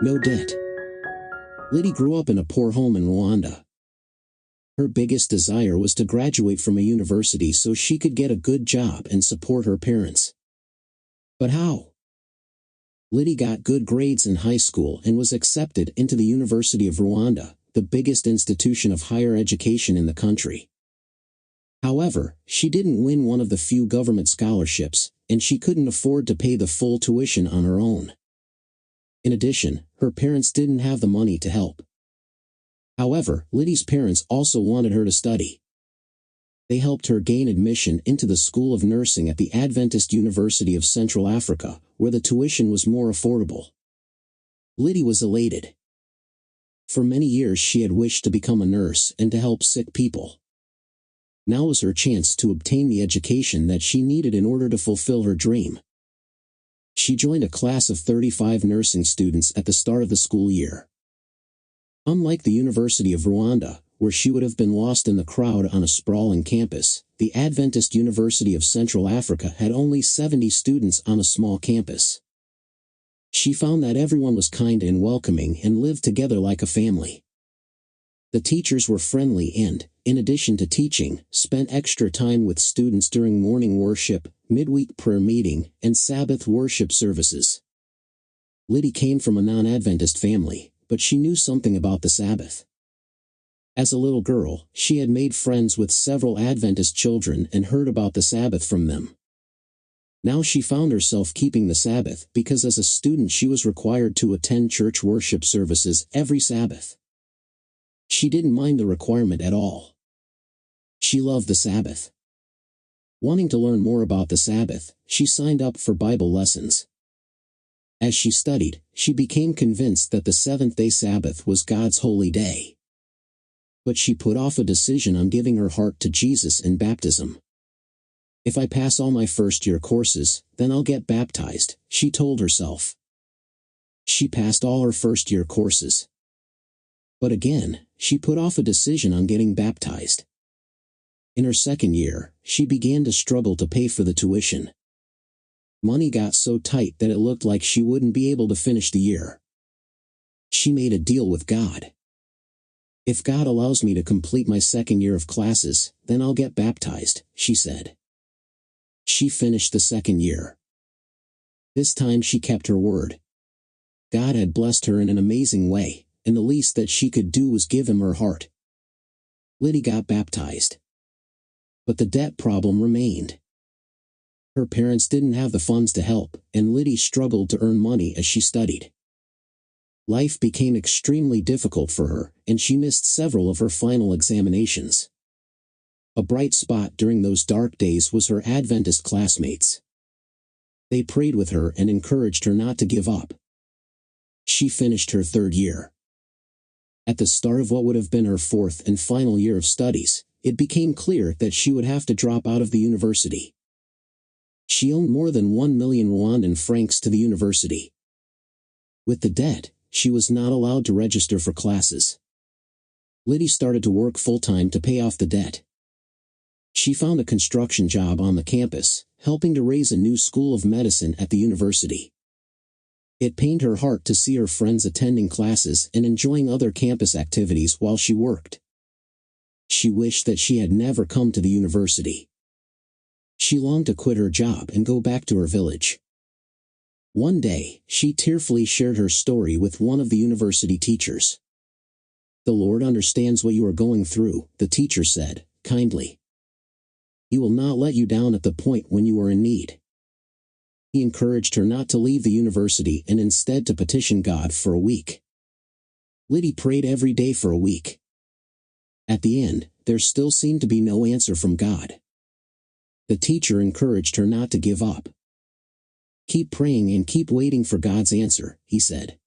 no debt. Liddy grew up in a poor home in Rwanda. Her biggest desire was to graduate from a university so she could get a good job and support her parents. But how? Liddy got good grades in high school and was accepted into the University of Rwanda, the biggest institution of higher education in the country. However, she didn't win one of the few government scholarships, and she couldn't afford to pay the full tuition on her own. In addition, her parents didn't have the money to help. However, Liddy's parents also wanted her to study. They helped her gain admission into the School of Nursing at the Adventist University of Central Africa, where the tuition was more affordable. Liddy was elated. For many years she had wished to become a nurse and to help sick people. Now was her chance to obtain the education that she needed in order to fulfill her dream. She joined a class of 35 nursing students at the start of the school year. Unlike the University of Rwanda, where she would have been lost in the crowd on a sprawling campus, the Adventist University of Central Africa had only 70 students on a small campus. She found that everyone was kind and welcoming and lived together like a family. The teachers were friendly and, in addition to teaching, spent extra time with students during morning worship, midweek prayer meeting, and Sabbath worship services. Liddy came from a non-Adventist family, but she knew something about the Sabbath. As a little girl, she had made friends with several Adventist children and heard about the Sabbath from them. Now she found herself keeping the Sabbath because as a student she was required to attend church worship services every Sabbath. She didn't mind the requirement at all. She loved the Sabbath. Wanting to learn more about the Sabbath, she signed up for Bible lessons. As she studied, she became convinced that the seventh-day Sabbath was God's holy day. But she put off a decision on giving her heart to Jesus in baptism. If I pass all my first-year courses, then I'll get baptized, she told herself. She passed all her first-year courses. But again, she put off a decision on getting baptized. In her second year, she began to struggle to pay for the tuition. Money got so tight that it looked like she wouldn't be able to finish the year. She made a deal with God. If God allows me to complete my second year of classes, then I'll get baptized, she said. She finished the second year. This time she kept her word. God had blessed her in an amazing way, and the least that she could do was give him her heart. Liddy got baptized. But the debt problem remained. Her parents didn't have the funds to help, and Liddy struggled to earn money as she studied. Life became extremely difficult for her, and she missed several of her final examinations. A bright spot during those dark days was her Adventist classmates. They prayed with her and encouraged her not to give up. She finished her third year. At the start of what would have been her fourth and final year of studies, it became clear that she would have to drop out of the university. She owed more than 1 million Rwandan francs to the university. With the debt, she was not allowed to register for classes. Liddy started to work full-time to pay off the debt. She found a construction job on the campus, helping to raise a new school of medicine at the university. It pained her heart to see her friends attending classes and enjoying other campus activities while she worked. She wished that she had never come to the university. She longed to quit her job and go back to her village. One day, she tearfully shared her story with one of the university teachers. "The Lord understands what you are going through," the teacher said, kindly. "He will not let you down at the point when you are in need." He encouraged her not to leave the university and instead to petition God for a week. Liddy prayed every day for a week. At the end, there still seemed to be no answer from God. The teacher encouraged her not to give up. "Keep praying and keep waiting for God's answer," he said.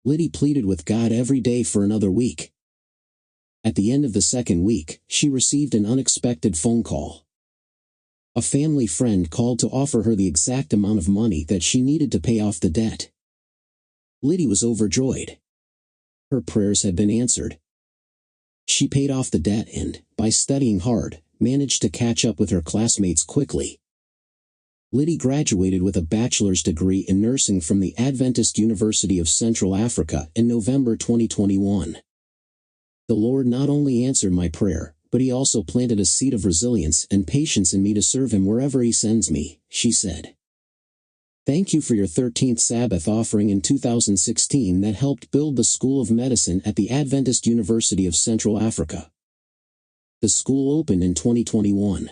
Liddy pleaded with God every day for another week. At the end of the second week, she received an unexpected phone call. A family friend called to offer her the exact amount of money that she needed to pay off the debt. Liddy was overjoyed. Her prayers had been answered. She paid off the debt and, by studying hard, managed to catch up with her classmates quickly. Liddy graduated with a bachelor's degree in nursing from the Adventist University of Central Africa in November 2021. The Lord not only answered my prayer, but He also planted a seed of resilience and patience in me to serve Him wherever He sends me, she said. Thank you for your 13th Sabbath offering in 2016 that helped build the School of Medicine at the Adventist University of Central Africa. The school opened in 2021.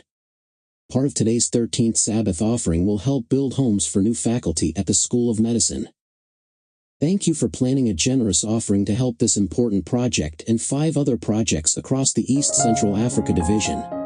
Part of today's 13th Sabbath offering will help build homes for new faculty at the School of Medicine. Thank you for planning a generous offering to help this important project and 5 other projects across the East Central Africa Division.